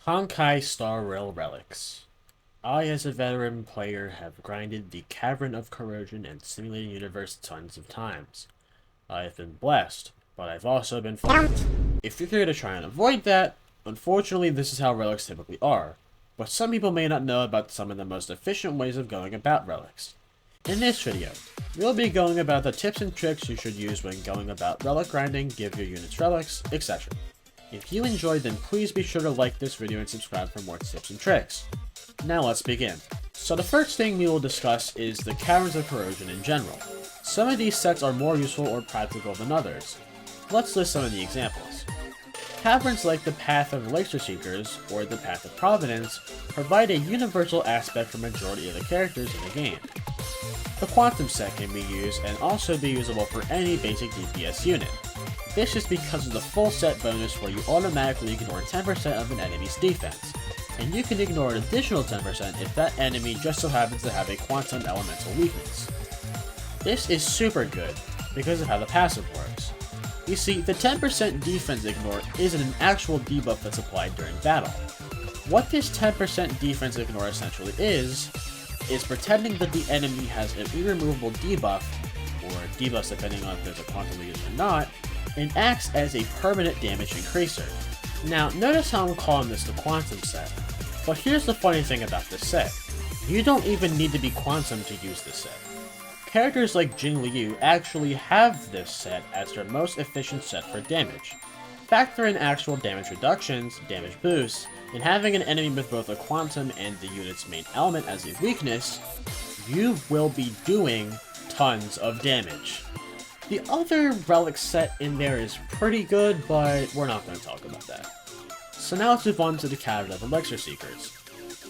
Honkai Star Rail Relics. I, as a veteran player, have grinded the Cavern of Corrosion and Simulated Universe tons of times. I have been blessed, but I've also been fucked. If you're here to try and avoid that, unfortunately this is how relics typically are, but some people may not know about some of the most efficient ways of going about relics. In this video, we'll be going about the tips and tricks you should use when going about relic grinding, give your units relics, etc. If you enjoyed, then please be sure to like this video and subscribe for more tips and tricks. Now let's begin. So the first thing we will discuss is the Caverns of Corrosion in general. Some of these sets are more useful or practical than others. Let's list some of the examples. Caverns like the Path of Elixir Seekers, or the Path of Providence, provide a universal aspect for majority of the characters in the game. The Quantum set can be used and also be usable for any basic DPS unit. This is because of the full set bonus where you automatically ignore 10% of an enemy's defense, and you can ignore an additional 10% if that enemy just so happens to have a quantum elemental weakness. This is super good because of how the passive works. You see, the 10% defense ignore isn't an actual debuff that's applied during battle. What this 10% defense ignore essentially is pretending that the enemy has an irremovable debuff, or debuffs depending on if there's a quantum weakness or not, and acts as a permanent damage increaser. Now, notice how I'm calling this the Quantum set, but here's the funny thing about this set. You don't even need to be Quantum to use this set. Characters like Jing Liu actually have this set as their most efficient set for damage. Factor in actual damage reductions, damage boosts, and having an enemy with both a Quantum and the unit's main element as a weakness, you will be doing tons of damage. The other relic set in there is pretty good, but we're not going to talk about that. So now let's move on to the Cavern of Elixir Seekers.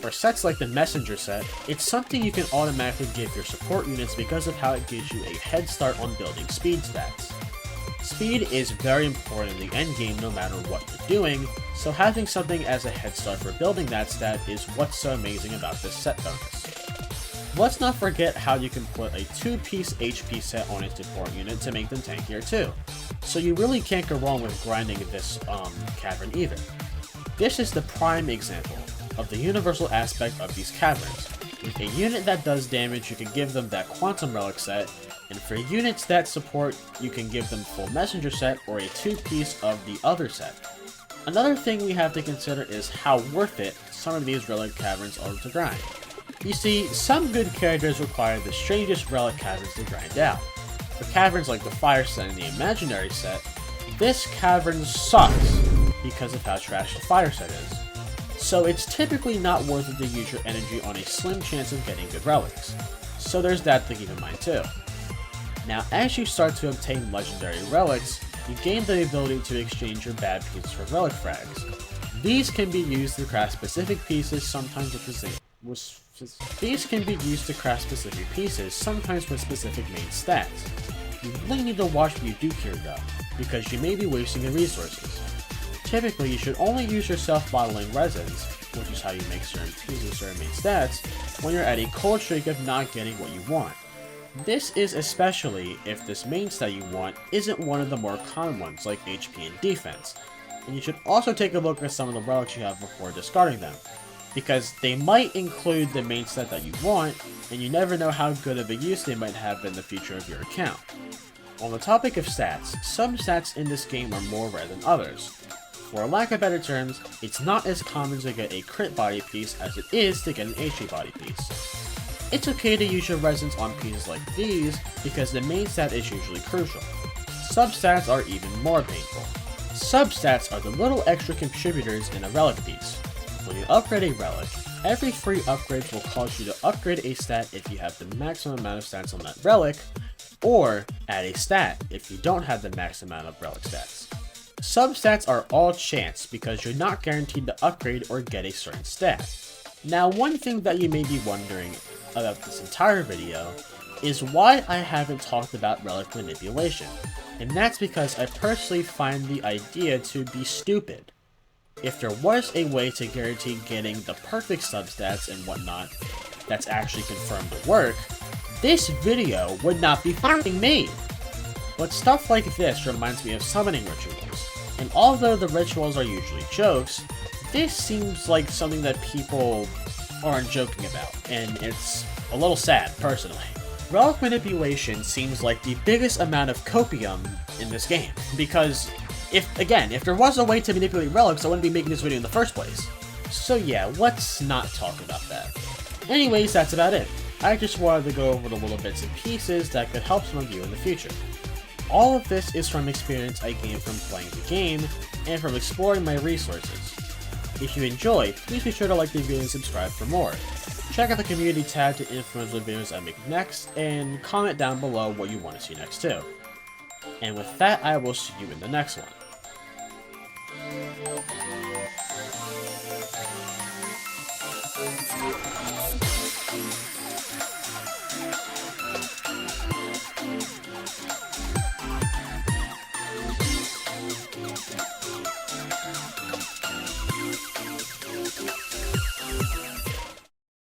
For sets like the Messenger set, it's something you can automatically give your support units because of how it gives you a head start on building speed stats. Speed is very important in the endgame no matter what you're doing, so having something as a head start for building that stat is what's so amazing about this set bonus. Let's not forget how you can put a 2-piece HP set on a support unit to make them tankier too. So you really can't go wrong with grinding this cavern either. This is the prime example of the universal aspect of these caverns. With a unit that does damage, you can give them that Quantum Relic set, and for units that support, you can give them full Messenger set or a 2-piece of the other set. Another thing we have to consider is how worth it some of these relic caverns are to grind. You see, some good characters require the strangest relic caverns to grind out. For caverns like the Fire set and the Imaginary set, this cavern sucks because of how trash the Fire set is. So it's typically not worth it to use your energy on a slim chance of getting good relics. So there's that to keep in mind too. Now, as you start to obtain legendary relics, you gain the ability to exchange your bad pieces for relic frags. These can be used to craft specific pieces, sometimes with specific main stats. You really need to watch what you do here though, because you may be wasting your resources. Typically, you should only use your self-bottling resins, which is how you make certain pieces with certain main stats, when you're at a cold streak of not getting what you want. This is especially if this main stat you want isn't one of the more common ones like HP and defense. And you should also take a look at some of the relics you have before discarding them, because they might include the main stat that you want, and you never know how good of a use they might have in the future of your account. On the topic of stats, some stats in this game are more rare than others. For lack of better terms, it's not as common to get a crit body piece as it is to get an HP body piece. It's okay to use your resins on pieces like these because the main stat is usually crucial. Substats are even more painful. Substats are the little extra contributors in a relic piece. When you upgrade a relic, every free upgrade will cause you to upgrade a stat if you have the maximum amount of stats on that relic, or add a stat if you don't have the max amount of relic stats. Substats are all chance because you're not guaranteed to upgrade or get a certain stat. Now, one thing that you may be wondering about this entire video is why I haven't talked about relic manipulation, and that's because I personally find the idea to be stupid. If there was a way to guarantee getting the perfect substats and whatnot that's actually confirmed to work, this video would not be f***ing made. But stuff like this reminds me of summoning rituals, and although the rituals are usually jokes, this seems like something that people aren't joking about, and it's a little sad, personally. Relic manipulation seems like the biggest amount of copium in this game, because if there was a way to manipulate relics, I wouldn't be making this video in the first place. So yeah, let's not talk about that. Anyways, that's about it. I just wanted to go over the little bits and pieces that could help some of you in the future. All of this is from experience I gained from playing the game, and from exploring my resources. If you enjoyed, please be sure to like the video and subscribe for more. Check out the community tab to influence what videos I make next, and comment down below what you want to see next too. And with that, I will see you in the next one.